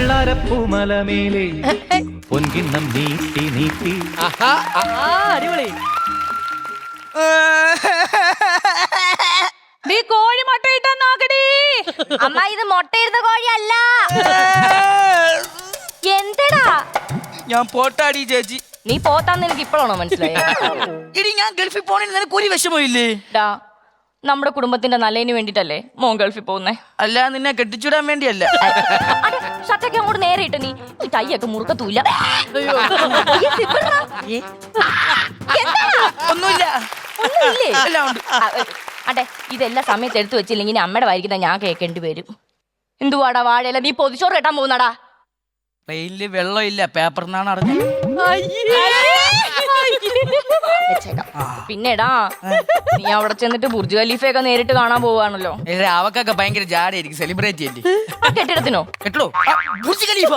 വെള്ളാരപ്പൂമലമേലെ പൊൻകിണ്ണം നീട്ടി നീട്ടി. അടിപൊളി. നീ കോഴി മുട്ടയിട്ടാ നോക്കടി. അമ്മ ഇത് മുട്ടയിരുന്ന കോഴിയല്ല. എന്തടാ ഞാൻ പോട്ടാടി ചേച്ചി. നീ പോത്താന്ന് എനിക്ക് ഇപ്പോഴാണോ മനസ്സിലായത്? ഇടി ഞാൻ ഗൾഫിൽ പോണേന് നിനക്ക് ഒരു വിഷമമില്ലേ? നമ്മുടെ കുടുംബത്തിന്റെ നല്ലതിന് വേണ്ടിട്ടല്ലേ മോൻ ഗൾഫിൽ പോകുന്നേ? അല്ല നിന്നെ കെട്ടിച്ചുവിടാൻ വേണ്ടിയല്ല. ഷർട്ടൊക്കെ അങ്ങോട്ട് നേരെ ഇട്ട് നീ ടൈയൊക്കെ മുറുക്കത്തൂല്ല. ഒന്നുമില്ല. ഒന്നുമില്ലേ? എല്ലാം ഉണ്ട്. അതെ ഇതെല്ലാം സമയത്ത് എടുത്തു വെച്ചില്ലെങ്കിൽ അമ്മയുടെ വായിരിക്കുന്ന ഞാൻ കേൾക്കേണ്ടി വരും. എന്തുവാടാ വാഴയില നീ പൊതിച്ചോറ് കെട്ടാൻ പോകുന്നടാ? ട്രെയിനില് വെള്ളമില്ല, പേപ്പറിനാണ് അറിഞ്ഞത്. പിന്നെടാ നീ അവിടെ ചെന്നിട്ട് ബുർജ് ഖലീഫയൊക്കെ നേരിട്ട് കാണാൻ പോവാണല്ലോ. അവക്കൊക്കെ ഭയങ്കര ജാടായിരിക്കും, സെലിബ്രേറ്റ് ചെയ്യല്ലേ. കെട്ടിടത്തിനോ? കേട്ടോ ബുർജ് ഖലീഫ.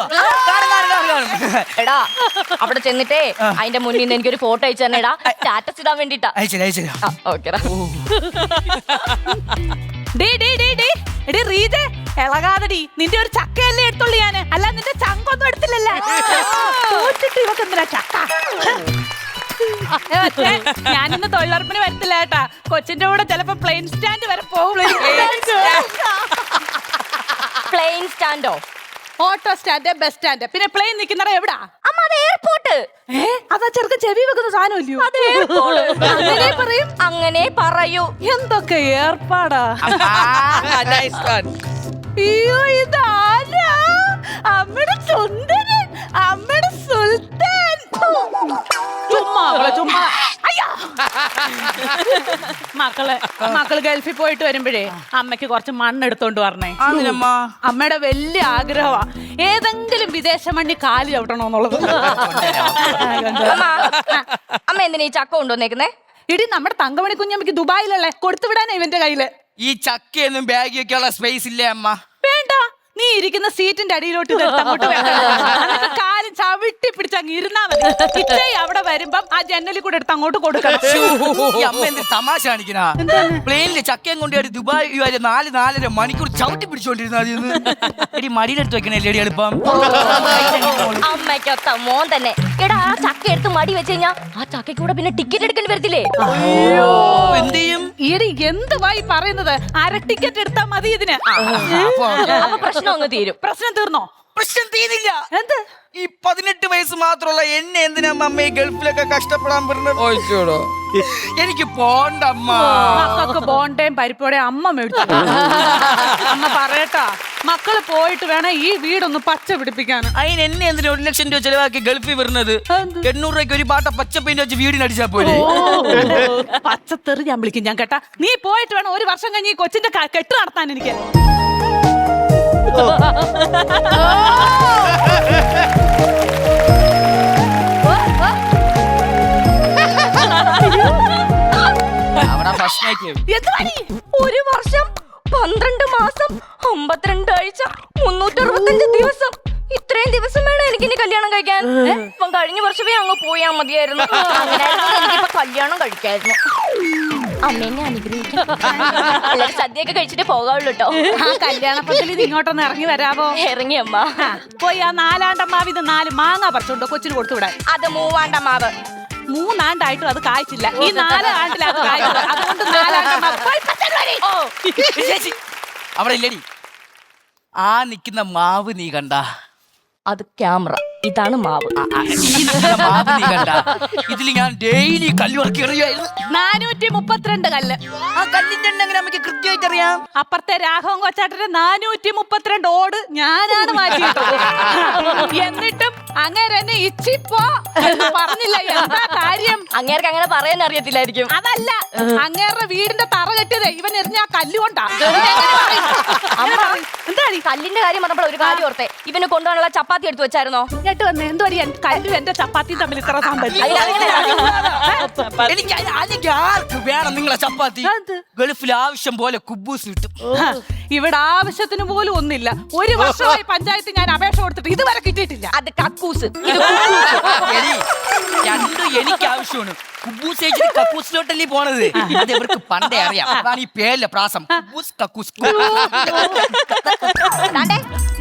എടാ അവിടെ ചെന്നിട്ടേ അതിന്റെ മുന്നിൽ നിന്ന് എനിക്കൊരു ഫോട്ടോ അയച്ചു തന്നെടാ, സ്റ്റാറ്റസ് ഇടാൻ വേണ്ടിട്ടാ. ഓക്കെടാ. ഇളകാതടി, നിന്റെ ഒരു ചക്കയല്ലേ എടുത്തുള്ളൂ ഞാന്, അല്ല നിന്റെ ചങ്കൊന്നും എടുത്തില്ലല്ലേ. ഇവക്കെന്തിനാ ചക്ക? ഞാനിന്ന് തൊഴിലുറപ്പിന് വരത്തില്ല കേട്ടാ. കൊച്ചിന്റെ കൂടെ ചിലപ്പോ പ്ലെയിൻ സ്റ്റാൻഡ് വരെ പോകും. പ്ലെയിൻ സ്റ്റാൻഡോ? ഓട്ടോ സ്റ്റാൻഡ്, ബസ് സ്റ്റാൻഡ്, പിന്നെ പ്ലെയിൻ നിൽക്കുന്നറ എവിടാ? അമ്മ അത് എയർപോർട്ട്. അതാ ചെറുക്കൻ ചെവി വെക്കുന്ന സാധനം ഇല്ലയോ? അങ്ങനെ പറയും, അങ്ങനെ പറയൂ. എന്തൊക്കെ ഏർപ്പാടാ. അയ്യോ ഇതാരാ? അമ്മയുടെ സുന്ദരൻ, അമ്മയുടെ സുൽത്താൻ. ചുമ്മാ മക്കള് ഗൾഫിൽ പോയിട്ട് വരുമ്പോഴേ അമ്മയ്ക്ക് കുറച്ച് മണ്ണെടുത്തോണ്ട് പറഞ്ഞേ. അമ്മയുടെ വലിയ ആഗ്രഹമാ ഏതെങ്കിലും വിദേശ മണ്ണി കാല് ചവിട്ടണോന്നുള്ളത്. അമ്മ എന്തിനാ ഈ ചക്ക കൊണ്ടുവന്നേക്കുന്നേ? ഇടി നമ്മുടെ തങ്കമണി കുഞ്ഞമ്മക്ക് ദുബായിലുള്ള കൊടുത്തുവിടാനാ ഇവന്റെ കയ്യില്. ഈ ചക്കയൊന്നും ബാഗിയൊക്കെ ഉള്ള സ്പേസ് ഇല്ലേ അമ്മ? വേണ്ട, നീ ഇരിക്കുന്ന സീറ്റിന്റെ അടിയിലോട്ട് അങ്ങോട്ട് കാലും ചവിട്ടി പിടിച്ചങ്ങ് ഇരുന്നാ മതി. ഇച്ചേ അവിടെ വരുമ്പം ആ ജനലിൽ കൂടെ എടുത്ത് അങ്ങോട്ട് കൊടുക്കണം. അമ്മ എന്ത് തമാശ കാണിക്കണ? പ്ലെയിനില് ചക്കയും കൊണ്ട് ദുബായ് 4-4.5 മണിക്കൂർ ചവിട്ടി പിടിച്ചോണ്ടിരുന്ന എടി മടിയിലെടുത്ത് വെക്കണല്ലേ എളുപ്പം. അമ്മയ്ക്കൊത്ത മോൻ തന്നെ. എടാ ആ ചക്ക എടുത്ത് മടി വെച്ച് കഴിഞ്ഞാ ആ ചക്കയ്ക്ക് കൂടെ പിന്നെ ടിക്കറ്റ് എടുക്കേണ്ടി വരത്തില്ലേ? എന്ത് ചെയ്യും? ഈടി എന്തുവായി പറയുന്നത്? അര ടിക്കറ്റ് എടുത്താ മതി ഇതിന്. അപ്പൊ പ്രശ്നം അങ്ങ് തീരും. പ്രശ്നം തീർന്നോ? പ്രശ്നം തീരില്ല. എന്ത്? ഈ 18 വയസ്സ് മാത്രമുള്ള എന്നെ എന്തിനാ അമ്മ ഈ ഗൾഫിലൊക്കെ കഷ്ടപ്പെടാൻ പറഞ്ഞത്? എനിക്ക് പോണ്ടമ്മ. മക്കൾക്ക് ബോണ്ടയും പരിപ്പോടെയും അമ്മ മേടിച്ചു. അമ്മ പറയട്ടാ, മക്കള് പോയിട്ട് വേണം ഈ വീടൊന്ന് പച്ച പിടിപ്പിക്കാൻ. അതിന് എന്നെ എന്തിനാ 1 ലക്ഷം രൂപ ചെലവാക്കി ഗൾഫിൽ വരുന്നത്? 800 രൂപയ്ക്ക് ഒരു പാട്ട പച്ച പെയിന്റ് വെച്ച് വീടിനടിച്ചാ പോലെ. പച്ചത്തെറി ഞാൻ വിളിക്കും ഞാൻ കേട്ടാ. നീ പോയിട്ട് വേണം 1 വർഷം കഴിഞ്ഞ് ഈ കൊച്ചിന്റെ കെട്ട് നടത്താൻ എനിക്ക്. ഒരു വർഷം 12 മാസം 52 ആഴ്ച 365 ദിവസം. ഇത്രയും ദിവസം വേണം എനിക്കിനി കല്യാണം കഴിക്കാൻ. ഇപ്പം കഴിഞ്ഞ വർഷമേ അങ്ങ് പോയാ മതിയായിരുന്നു. എനിക്കിപ്പോ കല്യാണം കഴിക്കായിരുന്നു. അമ്മേനെ അനുഗ്രഹിക്കും. എല്ലാരും സദ്യയൊക്കെ കഴിച്ചിട്ട് പോകാവുള്ളൂ കേട്ടോ. ആ കല്യാണപ്പത്തിൽ ഇത് ഇങ്ങോട്ടൊന്ന് ഇറങ്ങി വരാമോ? ഇറങ്ങി അമ്മ. പോയി ആ 4 മാവ് ഇത് 4 മാങ്ങ പറിച്ചോണ്ടോ കൊച്ചിന് കൊടുത്തു വിടാൻ. അത് 3 മാവ്. 3 ആണ്ടായിട്ടും അത് കായ്ച്ചില്ല. ഈ 4 ആണ്ടിൽ അത് കായ്ച്ചത്. അതുകൊണ്ട് 4 മാവ്. അവിടെ ഇല്ലടി ആ നിക്കുന്ന മാവ് നീ കണ്ട? അത് ക്യാമറ. ഇതാണ് മാവ്. മാവ് നീ കണ്ട? ഇതിൽ ഞാൻ ഡെയിലി കല്ല് വറക്കി എറിയായിരുന്നു. 432 കല്ല്. ആ കല്ലിന്റെ എണ്ണം നമുക്ക് കൃത്യമായിട്ട് അറിയാം. അപ്പുറത്തെ രാഘവൻ കൊച്ചാട്ടന്റെ 432 ഓട് ഞാനാണ് മാറ്റിയിട്ടത്. എന്നിട്ടും അങ്ങനെ എന്നെ ഇച്ചിപ്പോ പറഞ്ഞില്ല. എന്താ കാര്യം? അങ്ങേർക്ക് അങ്ങനെ പറയാൻ അറിയത്തില്ലായിരിക്കും. അതല്ല, അങ്ങേരുടെ വീടിന്റെ തറ കെട്ടിയതേ ഇവൻ എറിഞ്ഞ ആ കല്ലുകൊണ്ടാ. എന്താ കല്ലിന്റെ കാര്യം പറഞ്ഞപ്പോൾ ഒരു കാര്യം ഓർത്തെ. ഇവന് കൊണ്ടുപോകാനുള്ള ചപ്പാത്തി എടുത്തു വെച്ചായിരുന്നോ? കേട്ട് വന്നേ എന്തോ കല്ലും എന്റെ ചപ്പാത്തിയും തമ്മിൽ ഇത്ര സംബന്ധിച്ചു. എനിക്ക് അല്ലെങ്കിൽ ആർക്ക് വേണം നിങ്ങളെ ചപ്പാത്തി? ഗൾഫിൽ ആവശ്യം പോലെ കുബൂസ് കിട്ടും. ഇവിടെ ആവശ്യത്തിന് പോലും ഒന്നില്ല. 1 വർഷമായി പഞ്ചായത്ത് ഞാൻ അപേക്ഷ കൊടുത്തിട്ട് ഇതുവരെ കിട്ടിയിട്ടില്ല. അത് കക്കൂസ്. രണ്ടും എനിക്ക് ആവശ്യമാണ്. കുബൂസ് ചേച്ചി കക്കൂസിലോട്ടല്ലേ പോണത്. അത് ഇവർക്ക് പണ്ടേ അറിയാം. അതാണ് ഈ പേരിലെ പ്രാസം. കുബൂസ് കക്കൂസ്.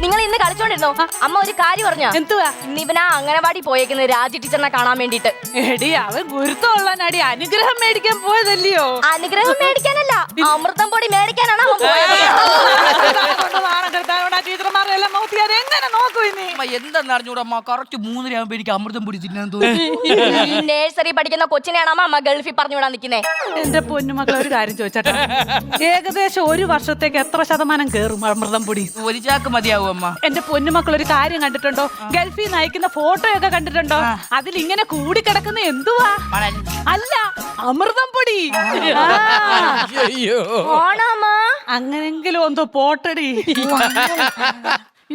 നിങ്ങൾ ഇന്ന് കളിച്ചോണ്ടിരുന്നോ? അമ്മ ഒരു കാര്യം പറഞ്ഞ എന്തുവാ? ഇന്ന് ഇവനാ അംഗനവാടി പോയേക്കുന്നത് രാജി ടീച്ചറിനെ കാണാൻ വേണ്ടിട്ട്. എടി അവൻ ഗുരുത്തമുള്ളനടി, അനുഗ്രഹം മേടിക്കാൻ പോയതല്ലയോ? അനുഗ്രഹം മേടിക്കാനല്ല, അമൃതം പൊടി മേടിക്കാനാണ് അവൻ പോയത്. ടീച്ചർമാരെല്ലാം നോക്കി അതെങ്ങനെ നോക്കൂ ഇനി? എന്താന്ന് അറിഞ്ഞൂടമ്മ, കറക്റ്റ് 3:30 ആകുമ്പോ എനിക്ക് അമൃതം പൊടി തിന്നാൻ തോന്നി. നേഴ്സറി പഠിക്കുന്ന കൊച്ചിനെയാണ് അമ്മ ഗൾഫിൽ പറഞ്ഞു വിടാൻ നിൽക്കുന്നേ. എന്റെ പൊന്നുമക്കളെ ഒരു കാര്യം ചോദിച്ചാട്ടെ, ഏകദേശം ഒരു വർഷത്തേക്ക് എത്ര ശതമാനം കേറും അമൃതം പൊടി? ഒരു ചാക്ക് മതിയാവും അമ്മ. എന്റെ പൊന്നുമക്കൾ ഒരു കാര്യം കണ്ടിട്ടുണ്ടോ? ഗൾഫിൽ നയിക്കുന്ന ഫോട്ടോയൊക്കെ കണ്ടിട്ടുണ്ടോ? അതിൽ ഇങ്ങനെ കൂടിക്കിടക്കുന്ന എന്തുവാ? അല്ല, അമൃതം പൊടി. ഓണാമാ അങ്ങനെങ്കിലും ഒന്ന് പോട്ടടി.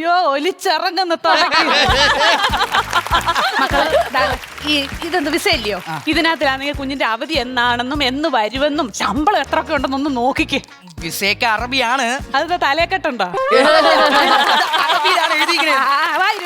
യോ ഒലിച്ചിറങ്ങുന്ന തുടങ്ങി. മക്കളെ ഇതൊന്ന് വിസയില്ലയോ? ഇതിനകത്തിലാണെങ്കിൽ കുഞ്ഞിന്റെ അവധി എന്നാണെന്നും എന്ന് വരുമെന്നും ശമ്പളം എത്രയൊക്കെ ഉണ്ടെന്നൊന്ന് നോക്കിക്കേ. വിസയൊക്കെ അറബിയാണ്. അത് തലയെക്കെട്ടുണ്ടോ? അറബിയിലാണ് എഴുതിയിരിക്കുന്നത്. വായിരു